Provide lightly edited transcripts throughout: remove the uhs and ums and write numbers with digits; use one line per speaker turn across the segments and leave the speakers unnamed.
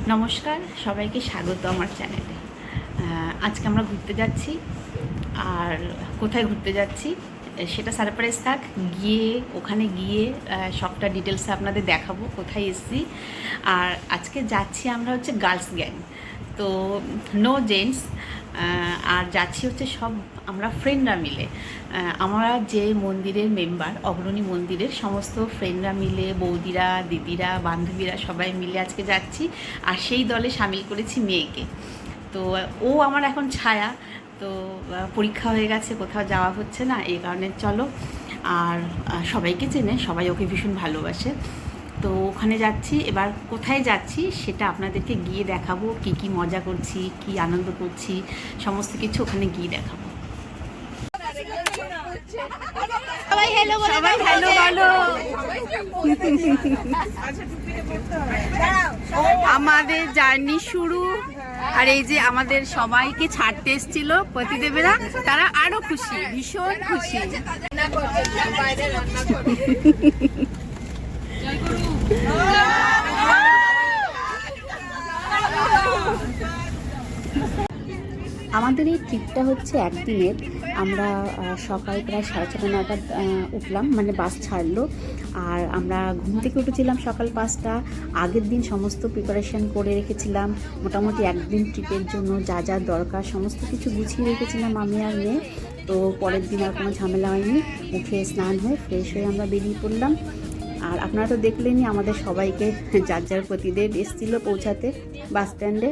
নমস্কার, সবাইকে স্বাগত আমার চ্যানেলে। আজকে আমরা ঘুরতে যাচ্ছি। আর কোথায় ঘুরতে যাচ্ছি সেটা সারপ্রাইজ থাক, ওখানে গিয়ে সবটা ডিটেলসে আপনাদের দেখাবো কোথায় এসেছি। আর আজকে যাচ্ছি আমরা হচ্ছে গার্লস গ্যাং, তো নো জেন্টস। আর যাচ্ছি হচ্ছে সব আমরা ফ্রেন্ডরা মিলে। আমরা যে মন্দিরের মেম্বার, অগ্রণী মন্দিরের সমস্ত ফ্রেন্ডরা মিলে, বৌদিরা, দিদিরা, বান্ধবীরা সবাই মিলে আজকে যাচ্ছি। আর সেই দলে সামিল করেছি মেয়েকে। তো ও আমার এখন ছায়া, তো পরীক্ষা হয়ে গেছে, কোথাও যাওয়া হচ্ছে না, এই কারণে চলো। আর সবাইকে চেনে, সবাই ওকে ভীষণ ভালোবাসে। তো ওখানে যাচ্ছি। এবার কোথায় যাচ্ছি সেটা আপনাদেরকে গিয়ে দেখাবো, কি কি মজা করছি, কি আনন্দ করছি, সমস্ত কিছু ওখানে গিয়ে দেখাবো। সবাই হ্যালো বলো। আমাদের জার্নি শুরু। আর এই যে আমাদের সবাইকে ছাড়তে এসেছিল পতিদেবেরা, তারা আরো খুশি, ভীষণ খুশি। আমাদের এই ট্রিপটা হচ্ছে একদিনের। আমরা সকাল প্রায় 6:30 নাগাদ উঠলাম, মানে বাস ছাড়লো। আর আমরা ঘুম থেকে উঠেছিলাম সকাল 5টা। আগের দিন সমস্ত প্রিপারেশন করে রেখেছিলাম, মোটামুটি একদিন ট্রিপের জন্য যা যা দরকার সমস্ত কিছু গুছিয়ে রেখেছিলাম আমি আর মেয়ে। তো পরের দিন আর কোনো ঝামেলা হয়নি। উঠে স্নান হয়ে ফ্রেশ হয়ে আমরা বেরিয়ে পড়লাম। আর আপনারা তো দেখলেনই আমাদের সবাইকে যার যার প্রতিদেব এসেছিলো পৌঁছাতে বাস স্ট্যান্ডে।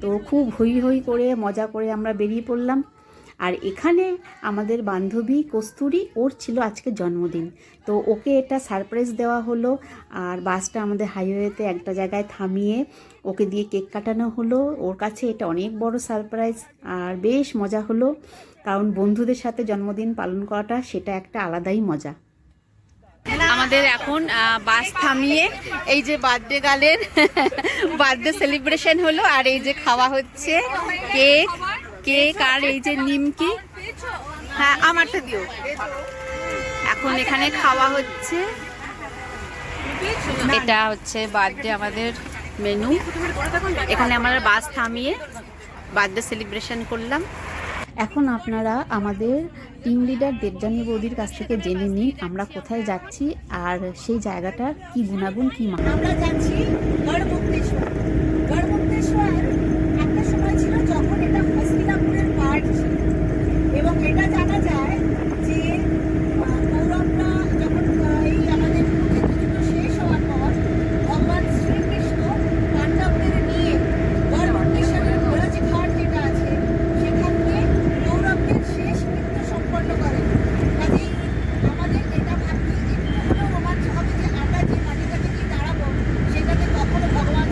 তো খুব হই হই করে মজা করে আমরা বেরিয়ে পড়লাম। আর এখানে আমাদের বান্ধবী কস্তুরী, ওর ছিল আজকে জন্মদিন, তো ওকে এটা সারপ্রাইজ দেওয়া হলো। আর বাসটা আমাদের হাইওয়েতে একটা জায়গায় থামিয়ে ওকে দিয়ে কেক কাটানো হলো। ওর কাছে এটা অনেক বড় সারপ্রাইজ, আর বেশ মজা হলো। কারণ বন্ধুদের সাথে জন্মদিন পালন করাটা সেটা একটা আলাদাই মজা। আমাদের এখন বাস থামিয়ে এই যে বার্থডে গার্লের বার্থডে সেলিব্রেশন হলো। আর এই যে খাওয়া হচ্ছে কেক আর এই যে নিমকি। হ্যাঁ, আমারটা দিও। এখন এখানে খাওয়া হচ্ছে। এটা হচ্ছে বার্থডে আমাদের মেনু। এখানে আমরা বাস থামিয়ে বার্থডে সেলিব্রেশন করলাম। এখন আপনারা আমাদের টিম লিডার দেবযানী বৌদির কাছ থেকে জেনে নিন আমরা কোথায় যাচ্ছি আর সেই জায়গাটার কি গুণাগুণ, কি মান।
আমরা যাচ্ছি গড়মুক্তেশ্বর। গড়মুক্তেশ্বর একটা সময় ছিল যখন এটা হস্তিনাপুরের পার্ট ছিল, এবং এটা জানা যায় যে কৌরবরা যখন এই আমাদের যুদ্ধ শেষ হওয়ার পর ভগবান শ্রীকৃষ্ণ পাণ্ডবদের নিয়ে গড়মুক্তেশ্বরের ঘোড়াজি ঘাট যেটা আছে সেখানে কৌরবদের শেষ কৃত্য সম্পন্ন করেন। কাজেই আমাদের এটা ভাবতে একটু হলেও রোমাঞ্চ হবে যে আমরা যে মাটিটাতে গিয়ে দাঁড়াবো সেটাতে কখনো ভগবান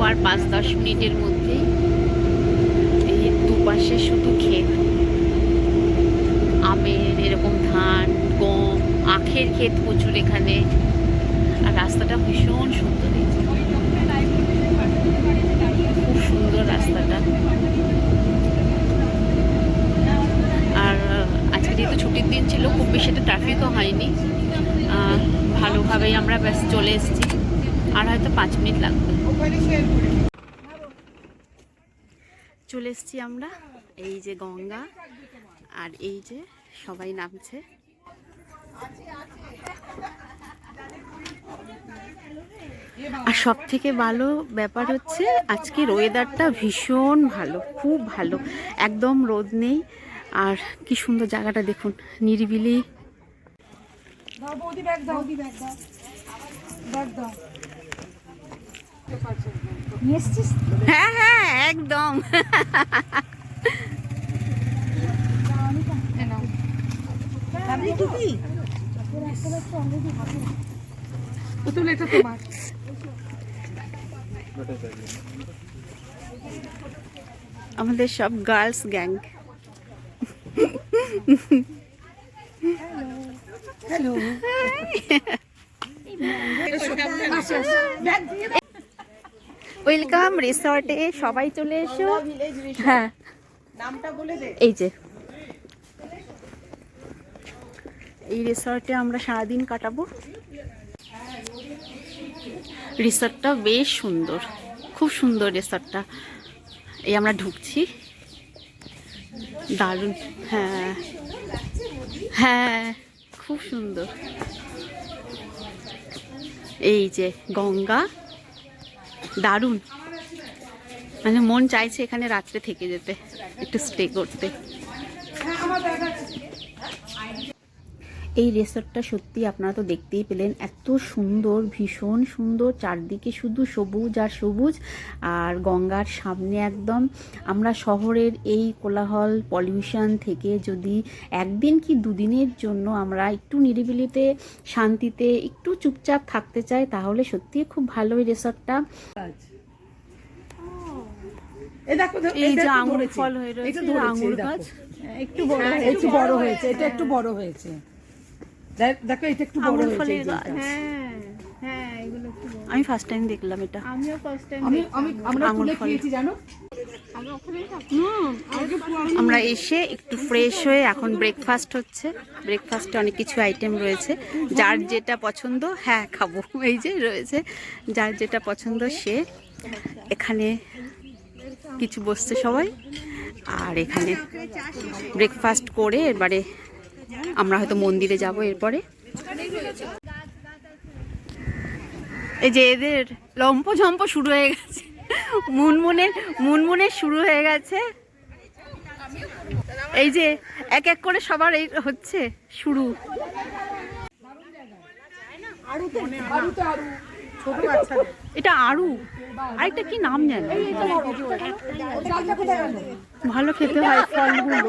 আর 5-10 মিনিটের মধ্যেই। এই দুপাশে শুধু ক্ষেত, আমের, এরকম ধান, গম, আখের ক্ষেত প্রচুর এখানে। আর রাস্তাটা ভীষণ সুন্দর, খুব সুন্দর রাস্তাটা। আর আজকে যেহেতু ছুটির দিন ছিল, খুব বেশি একটা ট্রাফিকও হয়নি, ভালোভাবেই আমরা ব্যাস চলে এসেছি। আর হয়তো 5 মিনিট লাগবে। চলে এসেছি আমরা, এই যে গঙ্গা, আর এই যে সবাই নামছে। আর সব থেকে ভালো ব্যাপার হচ্ছে আজকের ওয়েদারটা ভীষণ ভালো, খুব ভালো, একদম রোদ নেই। আর কি সুন্দর জায়গাটা দেখুন, নিরিবিলি। হ্যাঁ হ্যাঁ একদম। আমাদের সব গার্লস গ্যাং।
হ্যালো,
ওয়েলকাম রিসর্টে, সবাই চলে এসো। হ্যাঁ,
নামটা বলে দে।
এই যে এই রিসর্টে আমরা সারাদিন কাটাবো। রিসর্টটা বেশ সুন্দর, খুব সুন্দর রিসর্টটা। এই আমরা ঢুকছি, দারুণ। হ্যাঁ হ্যাঁ, খুব সুন্দর। এই যে গঙ্গা, দারুণ। মানে মন চাইছে এখানে রাত্রে থেকে যেতে, একটু স্টে করতে। এই রিসর্টটা সত্যি আপনারা তো দেখতেই পেলেন, এত সুন্দর, ভীষণ সুন্দর। চারদিকে শুধু সবুজ আর সবুজ, আর গঙ্গার সামনে একদম। আমরা শহরের এই কোলাহল পলিউশন থেকে যদি একদিন কি দুদিনের জন্য আমরা একটু নিরিবিলিতে, শান্তিতে, একটু চুপচাপ থাকতে চাই, তাহলে সত্যিই খুব ভালো এই রিসর্টটা। এই যে আঙুর ফল হয়ে রয়েছে, আঙুর গাছ
একটু বড় হয়েছে, এটা একটু বড় হয়েছে। দেখো এটা একটু বড় হয়েছে। হ্যাঁ, এগুলো একটু বড়।
আমি ফার্স্ট টাইম দেখলাম এটা।
আমিও ফার্স্ট টাইম। আমরা তুলে খেয়েছি জানো।
আমরা এসে একটু ফ্রেশ হয়ে এখন ব্রেকফাস্ট হচ্ছে। ব্রেকফাস্টে অনেক কিছু আইটেম রয়েছে, যার যেটা পছন্দ। হ্যাঁ খাবো, এই যে রয়েছে, যার যেটা পছন্দ সে এখানে কিছু বসছে সবাই। আর এখানে ব্রেকফাস্ট করে এবারে আমরা হয়তো মন্দিরে যাব এরপরে। এই যে এদের লম্পঝম্প শুরু হয়ে গেছে, মুনমুনের শুরু হয়ে গেছে। এই যে এক এক করে সবার এই হচ্ছে শুরু। এটা আরু, আরেকটা কি নাম জানি, ভালো খেতে হয় ফলগুলো।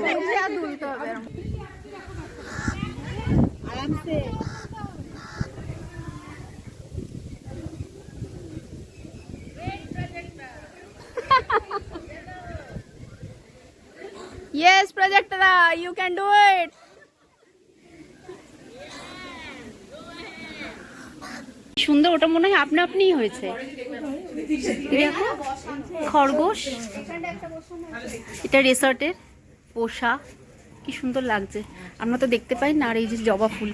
Yes, Prajaktara, you can do it. সুন্দর, ওটা মনে হয় আপনা আপনিই হয়েছে। দেখো খরগোশ, এটা রিসর্টের পোষা, কি সুন্দর লাগছে। আমরা তো দেখতে পাই না। আর এই যে জবা ফুল,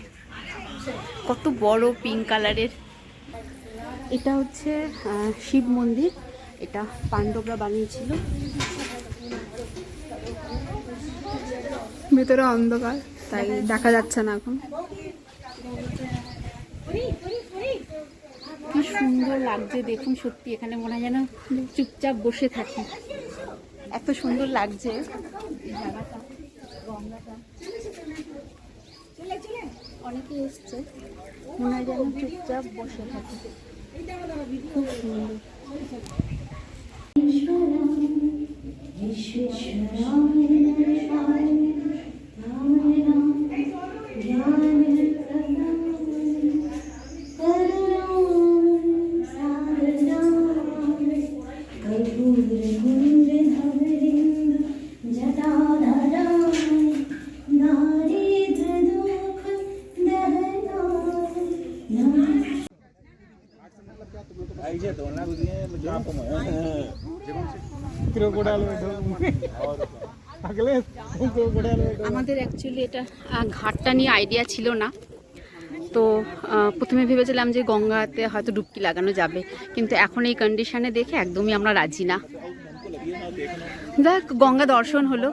কত বড় পিঙ্ক কালারের। এটা হচ্ছে শিব মন্দির, এটা পাণ্ডবরা বানিয়েছিল।
ভেতরে অন্ধকার, তাই দেখা যাচ্ছে না এখন।
কি সুন্দর লাগছে দেখুন, সত্যি এখানে মনে হয় যেন চুপচাপ বসে থাকি, এত সুন্দর লাগছে এই জায়গাটা, গঙ্গাটা। অনেকে এসছে, মনে হয় যেন চুপচাপ বসে থাকি, খুব সুন্দর। আমাদের অ্যাকচুয়ালি এটা ঘাটটা নিয়ে আইডিয়া ছিল না, তো প্রথমে ভেবেছিলাম যে গঙ্গাতে হয়তো ডুবকি লাগানো যাবে, কিন্তু এখন এই কন্ডিশনে দেখে একদমই আমরা রাজি না। দেখ, গঙ্গা দর্শন হলো,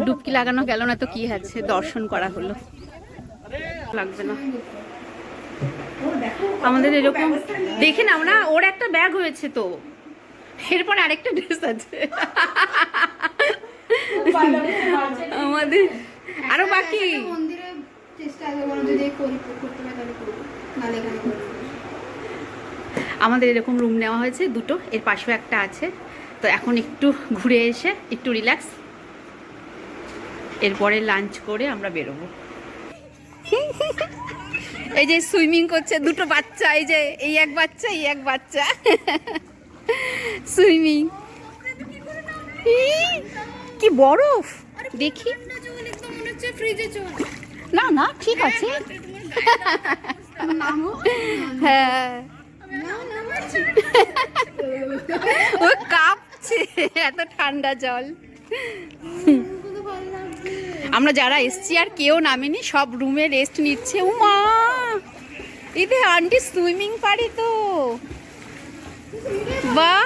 ডুবকি লাগানো গেল না তো কি আছে, দর্শন করা হলো, লাগবে না আমাদের এরকম। দেখে নাও না, ওর একটা ব্যাগ হয়েছে তো, এরপর আরেকটা ড্রেস আছে আমাদের আরো বাকি।
মন্দিরে চেষ্টা করবো, যদি করতে পারি তাহলে করবো, নাহলে এখানে করবো।
আমাদের এরকম রুম নেওয়া হয়েছে দুটো, এর পাশেও একটা আছে। তো এখন একটু ঘুরে এসে একটু রিল্যাক্স, এরপরে লাঞ্চ করে আমরা বেরোবো। এই যে সুইমিং করছে দুটো বাচ্চা, এই যে এই এক বাচ্চা, এই এক বাচ্চা সুইমিং। কি বরফ দেখি, না না ঠিক আছে। হ্যাঁ ও কাঁপছে, এত ঠান্ডা জল। আমরা যারা এসছি আর কেউ নামেনি, সব রুমে রেস্ট নিচ্ছে। উমা, এতে আন্টি সুইমিং পারি তো, বাহ।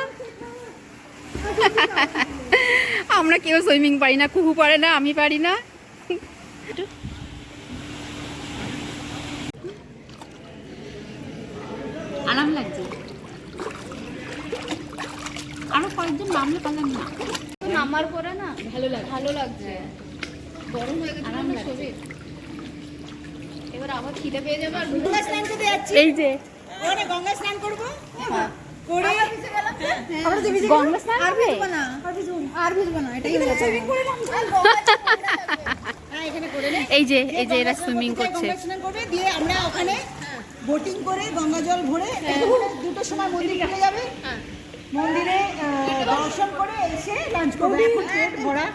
আমরা কেউ সুইমিং পারি না, কুহু পারে না, আমি পারি না। আরাম লাগছে, আরো কয়েকজন নামলে পারলাম না,
নামার পরে না ভালো লাগছে, গরম হয়ে গেছে
আরাম
না
লাগছে।
শরীর। এবার আবার খিদে পেয়ে যাবে আর
গঙ্গা স্নান করতে যাচ্ছি,
এই যে
ওখানে গঙ্গা স্নান করবো করে
গঙ্গা স্নান করবে?
আর ভিজবো না, এটাই হয়ে গেছে।
হ্যাঁ, এখানে করে নে।
এই যে এরা সুইমিং করছে।
গঙ্গা স্নান করবে, দিয়ে আমরা ওখানে বোটিং করে গঙ্গা জল ভরে দুটোর সময় মন্দির চলে যাবে, মন্দিরে দর্শন করে এসে লাঞ্চ করবে। এখন পেট ভরা,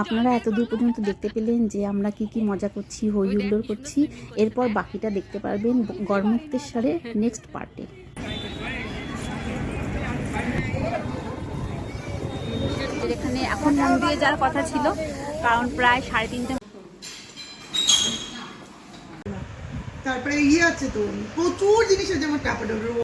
আপনারা এতদূর পর্যন্ত দেখতে পেলেন যে আমরা কি কি মজা করছি, হই হুল্লোড় করছি। এরপর বাকিটা দেখতে পারবেন গড়মুক্তেশ্বরের নেক্সট পার্টে। এখানে এখন মন্দিরে যাওয়ার কথা ছিল, কারণ প্রায় 3:30।
তারপরে ইয়ে আছে তো, প্রচুর জিনিস আছে আমার টাপা